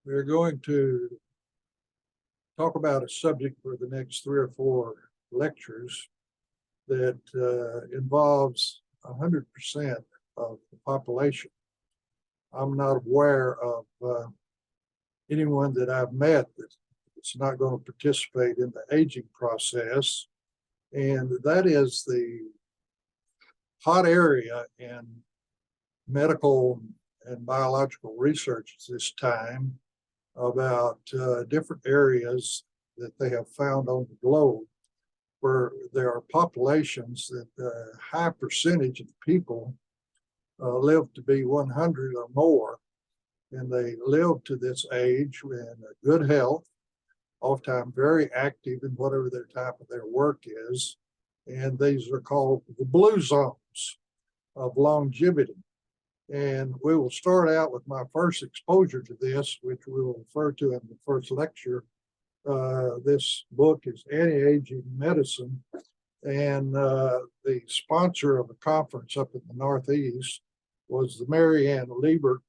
We're going to talk about a subject for the next 3 or 4 lectures that involves 100% of the population. I'm not aware of anyone that I've met that's not going to participate in the aging process, and that is the hot area in medical and biological research at this time about different areas that they have found on the globe where there are populations that a high percentage of people live to be 100 or more, and they live to this age in good health, oftentimes very active in whatever their type of their work is, and these are called the blue zones of longevity. And we will start out with my first exposure to this, which we will refer to in the first lecture. This book is Anti-Aging Medicine, and the sponsor of a conference up in the Northeast was the Mary Ann Liebert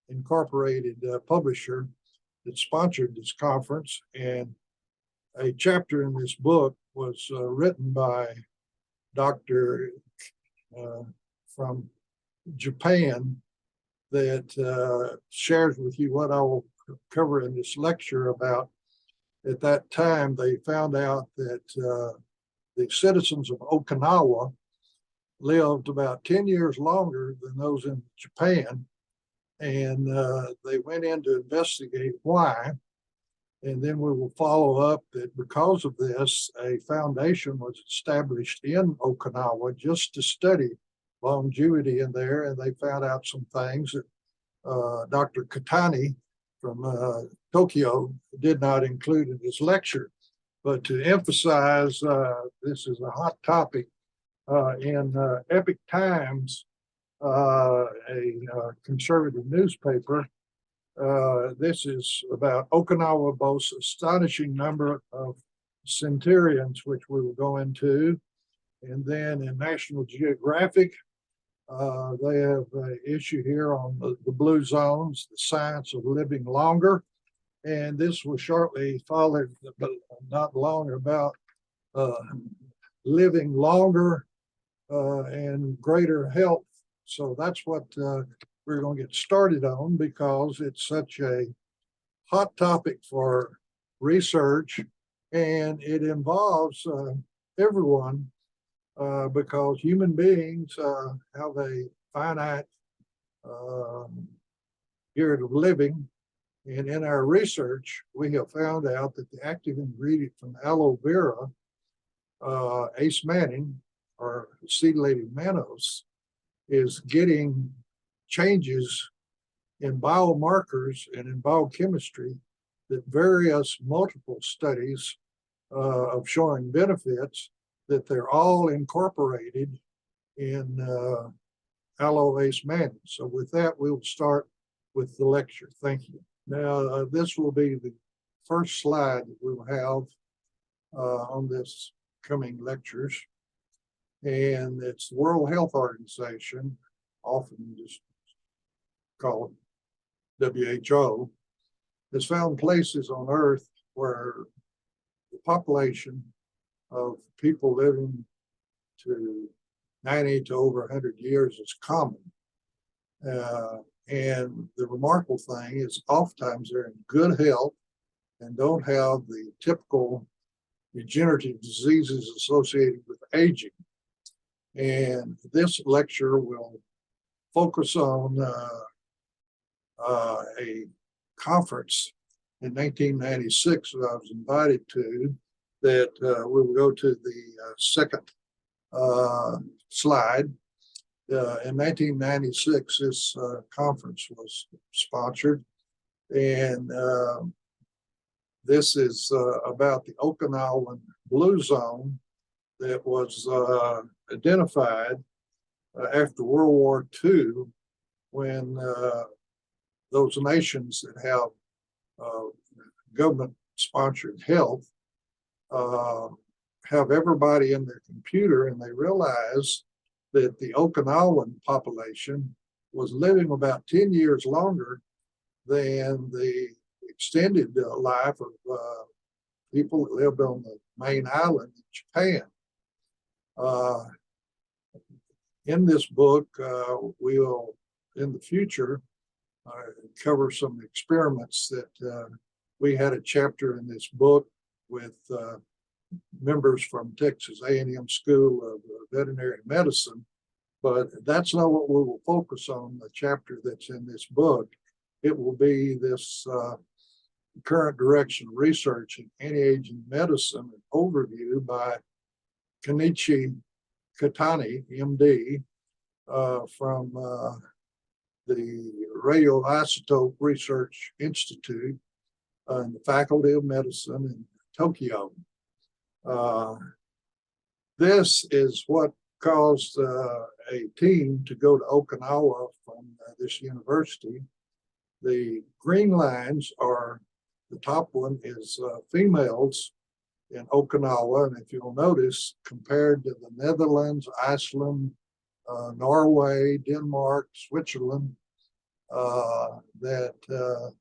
Incorporated publisher that sponsored this conference. And a chapter in this book was written by Dr. From Japan that shares with you what I will cover in this lecture about. At that time, they found out that the citizens of Okinawa lived about 10 years longer than those in Japan, and they went in to investigate why. And then we will follow up that because of this, a foundation was established in Okinawa just to study longevity in there, and they found out some things that Dr. Katani from Tokyo did not include in his lecture. But to emphasize, this is a hot topic. In Epic Times, a conservative newspaper, this is about Okinawa boasts astonishing number of centenarians, which we will go into. And then in National Geographic, they have an issue here on the blue zones, the science of living longer. And this was shortly followed, but not long, about living longer and greater health. So that's what we're going to get started on, because it's such a hot topic for research, and it involves everyone. Because human beings have a finite period of living. And in our research, we have found out that the active ingredient from aloe vera, Ace Manning, or acetylated mannose, is getting changes in biomarkers and in biochemistry that various multiple studies of showing benefits, that they're all incorporated in aloe Ace Manning. So with that, we'll start with the lecture. Thank you. Now, this will be the first slide that we'll have on this coming lectures. And it's the World Health Organization, often just called WHO, has found places on Earth where the population of people living to 90 to over 100 years is common. And the remarkable thing is oftentimes they're in good health and don't have the typical degenerative diseases associated with aging. And this lecture will focus on a conference in 1996 that I was invited to, that we'll go to the second slide. In 1996, this conference was sponsored, and this is about the Okinawan Blue Zone that was identified after World War II, when those nations that have government-sponsored health have everybody in their computer, and they realize that the Okinawan population was living about 10 years longer than the extended life of people that lived on the main island in Japan. In this book, we'll, in the future, cover some experiments that we had a chapter in this book with members from Texas A&M School of Veterinary Medicine, but that's not what we will focus on, the chapter that's in this book. It will be this current direction of research in anti-aging medicine, an overview by Kenichi Katani, MD, from the Radioisotope Research Institute in the Faculty of Medicine in Tokyo. This is what caused a team to go to Okinawa from this university. The green lines are, the top one is females in Okinawa, and if you'll notice, compared to the Netherlands, Iceland, Norway, Denmark, Switzerland, that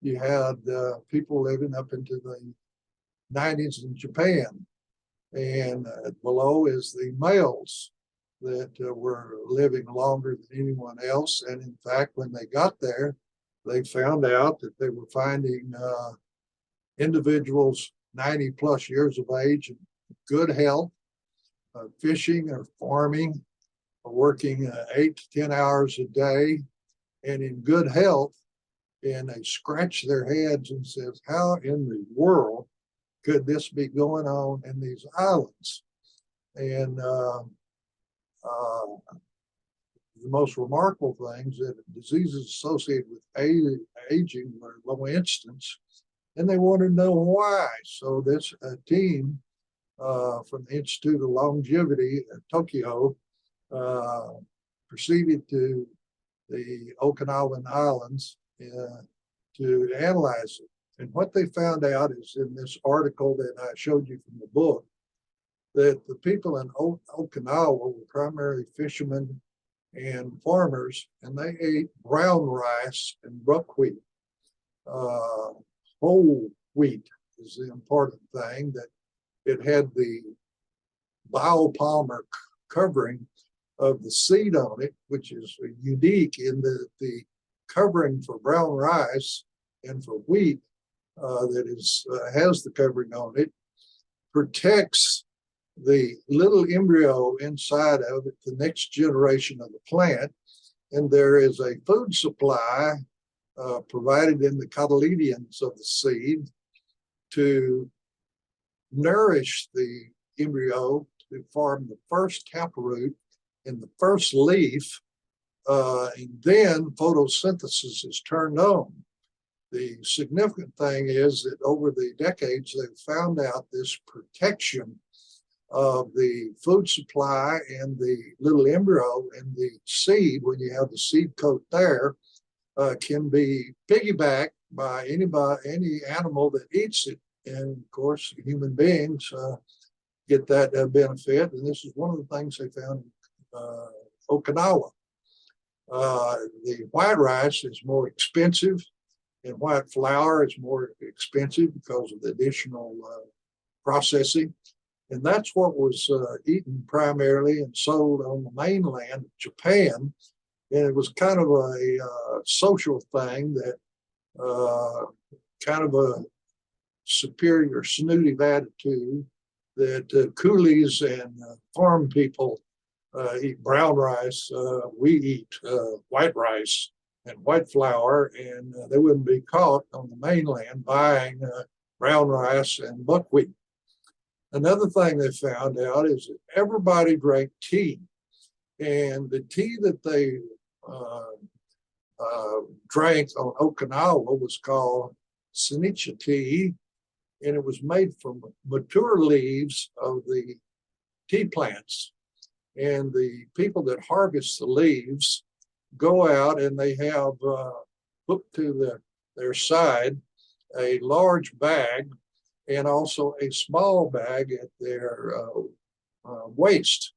you had people living up into the 90s in Japan. And below is the males that were living longer than anyone else. And in fact, when they got there, they found out that they were finding individuals 90 plus years of age in good health, fishing or farming, or working 8 to 10 hours a day, and in good health. And they scratch their heads and says, how in the world could this be going on in these islands? And the most remarkable things that diseases associated with aging were low incidence, and they wanted to know why. So this team from the Institute of Longevity at Tokyo proceeded to the Okinawan Islands to analyze it. And what they found out is in this article that I showed you from the book, that the people in Okinawa were primarily fishermen and farmers, and they ate brown rice and buckwheat. Whole wheat is the important thing, that it had the biopolymer covering of the seed on it, which is unique in the covering for brown rice and for wheat that is has the covering on it, protects the little embryo inside of it, the next generation of the plant. And there is a food supply provided in the cotyledons of the seed to nourish the embryo to form the first taproot in the first leaf, and then photosynthesis is turned on. The significant thing is that over the decades, they've found out this protection of the food supply and the little embryo and the seed, when you have the seed coat there, can be piggybacked by any animal that eats it. And of course, human beings get that benefit. And this is one of the things they found in Okinawa. The white rice is more expensive, and white flour is more expensive because of the additional processing. And that's what was eaten primarily and sold on the mainland of Japan. And it was kind of a social thing, that kind of a superior, snooty attitude, that coolies and farm people eat brown rice. We eat white rice and white flour, and they wouldn't be caught on the mainland buying brown rice and buckwheat. Another thing they found out is that everybody drank tea, and the tea that they drank on Okinawa was called Sinicha tea, and it was made from mature leaves of the tea plants. And the people that harvest the leaves go out and they have hooked to their side a large bag and also a small bag at their waist.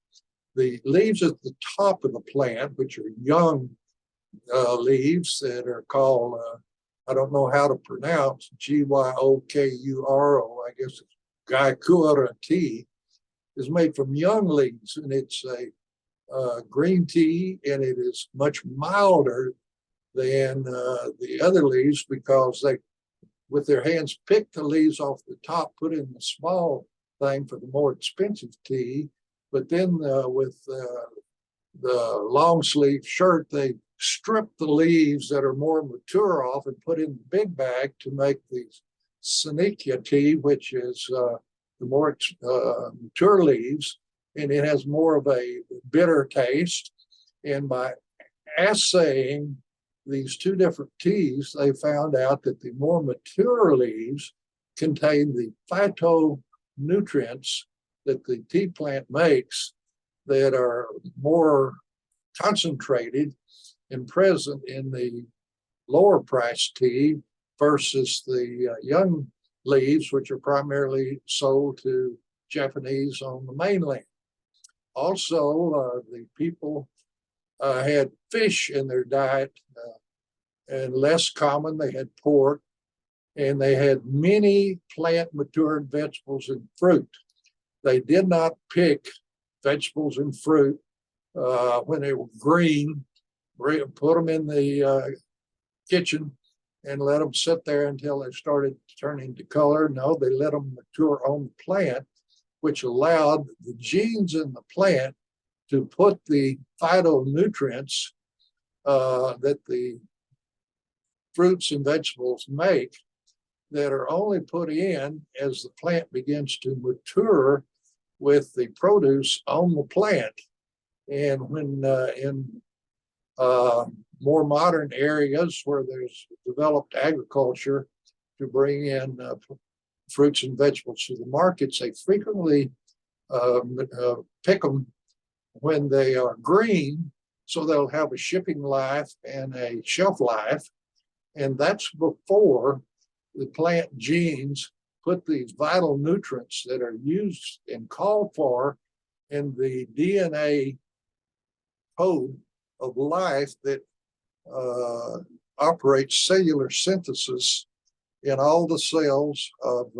The leaves at the top of the plant, which are young leaves that are called I don't know how to pronounce, Gyokuro, I guess it's Gaikura tea, is made from young leaves, and it's a green tea, and it is much milder than the other leaves because they, with their hands, pick the leaves off the top, put in the small thing for the more expensive tea. But then with the long sleeve shirt, they strip the leaves that are more mature off and put in the big bag to make the Seneca tea, which is the more mature leaves, and it has more of a bitter taste. And by assaying these two different teas, they found out that the more mature leaves contain the phytonutrients that the tea plant makes that are more concentrated and present in the lower price tea versus the young leaves, which are primarily sold to Japanese on the mainland. Also, the people had fish in their diet, and less common, they had pork, and they had many plant matured vegetables and fruit. They did not pick vegetables and fruit when they were green, put them in the kitchen and let them sit there until they started turning to color. No, they let them mature on the plant, which allowed the genes in the plant to put the phytonutrients that the fruits and vegetables make that are only put in as the plant begins to mature with the produce on the plant. And when in more modern areas where there's developed agriculture to bring in fruits and vegetables to the markets, they frequently pick them when they are green, so they'll have a shipping life and a shelf life. And that's before the plant genes put these vital nutrients that are used and called for in the DNA code of life that operates cellular synthesis in all the cells of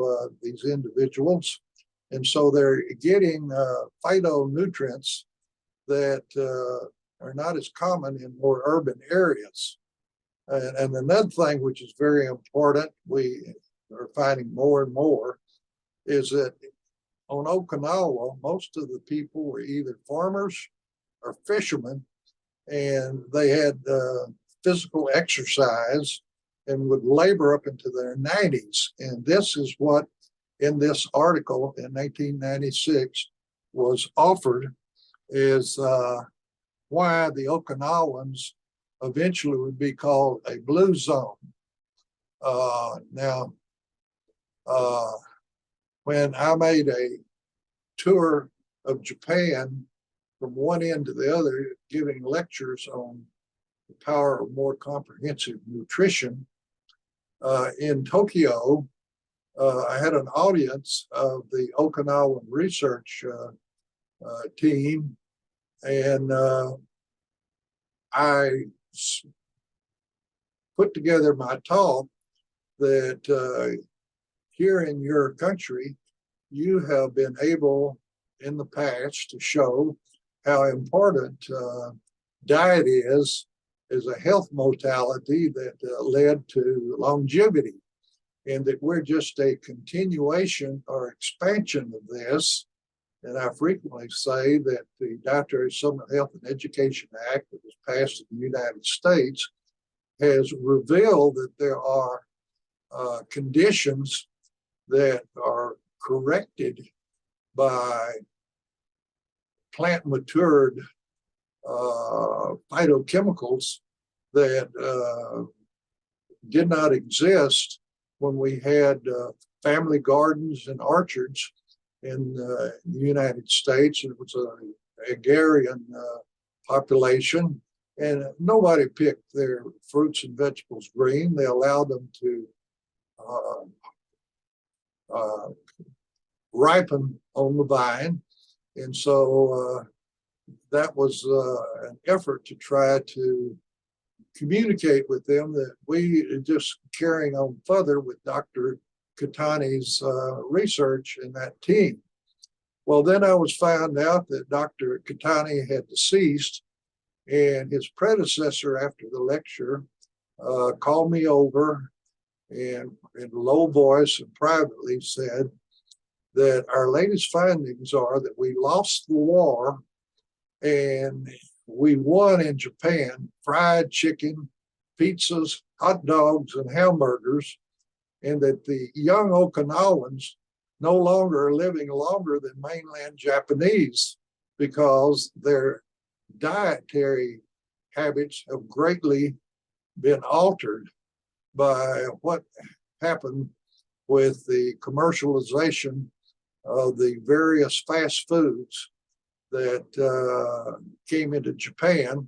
these individuals. And so they're getting phytonutrients that are not as common in more urban areas. And another thing which is very important, we are finding more and more, is that on Okinawa, most of the people were either farmers or fishermen, and they had physical exercise and would labor up into their 90s. And this is what, in this article in 1996, was offered is why the Okinawans eventually would be called a blue zone. Now, when I made a tour of Japan from one end to the other, giving lectures on the power of more comprehensive nutrition, in Tokyo, I had an audience of the Okinawan research team, and I put together my talk that here in your country, you have been able in the past to show how important diet is as a health modality that led to longevity, and that we're just a continuation or expansion of this. And I frequently say that the Dietary Supplement Health and Education Act that was passed in the United States has revealed that there are conditions that are corrected by plant matured phytochemicals that did not exist when we had family gardens and orchards in the United States. It was an agrarian population, and nobody picked their fruits and vegetables green. They allowed them to ripen on the vine. And so that was an effort to try to communicate with them that we are just carrying on further with Dr. Katani's research in that team. Well, then I was found out that Dr. Katani had deceased, and his predecessor after the lecture called me over and in a low voice and privately said that our latest findings are that we lost the war and we won in Japan: fried chicken, pizzas, hot dogs, and hamburgers, and that the young Okinawans no longer are living longer than mainland Japanese because their dietary habits have greatly been altered by what happened with the commercialization of the various fast foods that came into Japan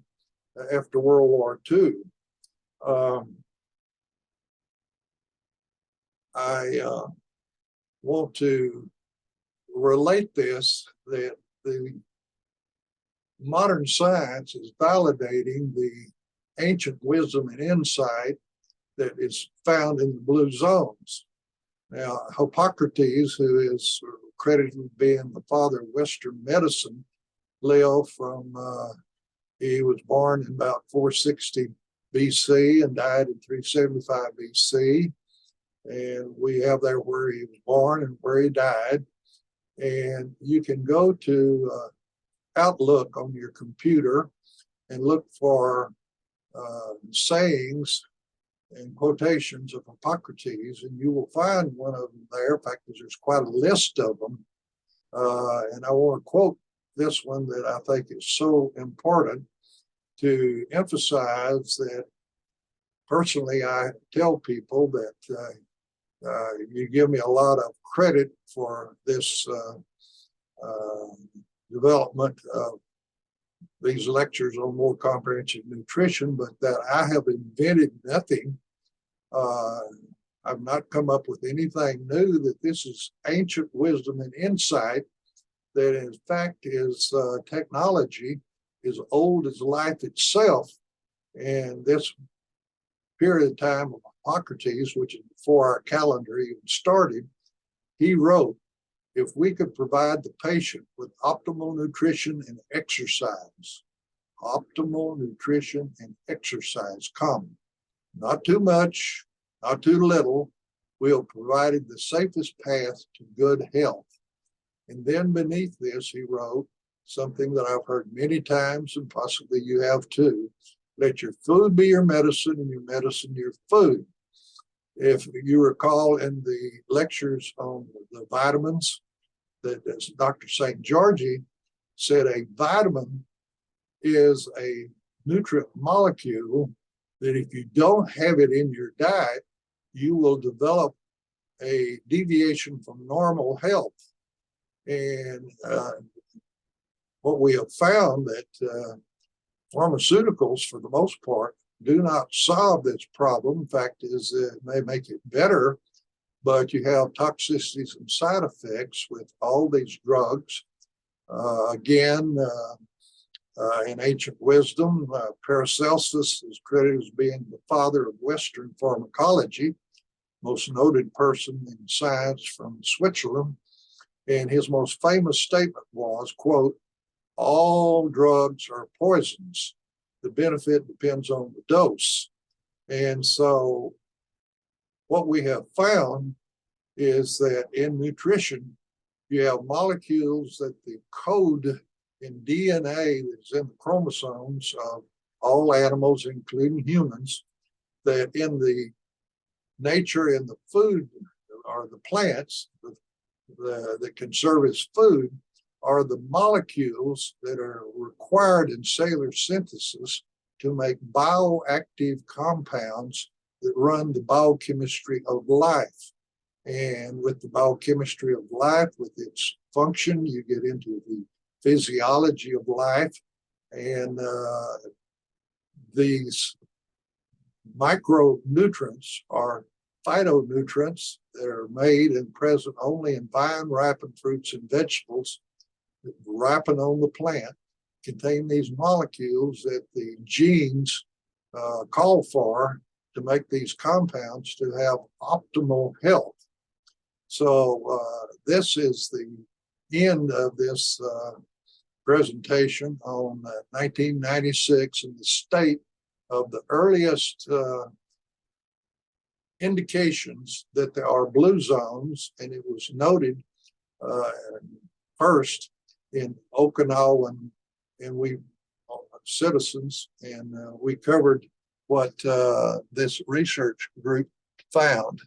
after World War II. I want to relate this, that the modern science is validating the ancient wisdom and insight that is found in the blue zones. Now, Hippocrates, who is credited with being the father of Western medicine, lived from, he was born in about 460 BC and died in 375 BC. And we have there where he was born and where he died. And you can go to Outlook on your computer and look for sayings and quotations of Hippocrates, and you will find one of them there. In fact, there's quite a list of them. And I want to quote this one that I think is so important to emphasize that personally I tell people that you give me a lot of credit for this development of these lectures on more comprehensive nutrition, but that I have invented nothing. I've not come up with anything new, that this is ancient wisdom and insight that in fact is technology as old as life itself. And this period of time of Hippocrates, which is before our calendar even started, he wrote, if we could provide the patient with optimal nutrition and exercise, not too much, not too little, we have provided the safest path to good health. And then beneath this, he wrote something that I've heard many times, and possibly you have too: let your food be your medicine and your medicine your food. If you recall in the lectures on the vitamins, that Dr. St. Georgie said a vitamin is a nutrient molecule that if you don't have it in your diet, you will develop a deviation from normal health. And what we have found that pharmaceuticals, for the most part, do not solve this problem. In fact, it may make it better, but you have toxicities and side effects with all these drugs. In ancient wisdom, Paracelsus is credited as being the father of Western pharmacology, most noted person in science from Switzerland. And his most famous statement was, quote, all drugs are poisons. The benefit depends on the dose. And so what we have found is that in nutrition, you have molecules that the code in DNA that's in the chromosomes of all animals, including humans, that in the nature in the food or the plants that can serve as food are the molecules that are required in cellular synthesis to make bioactive compounds that run the biochemistry of life. And with the biochemistry of life, with its function, you get into the physiology of life. And these micronutrients are phytonutrients that are made and present only in vine ripened fruits and vegetables that ripen on the plant, contain these molecules that the genes call for to make these compounds to have optimal health. So this is the end of this presentation on 1996 and the state of the earliest indications that there are blue zones, and it was noted first in Okinawa, and we citizens, and we covered what this research group found.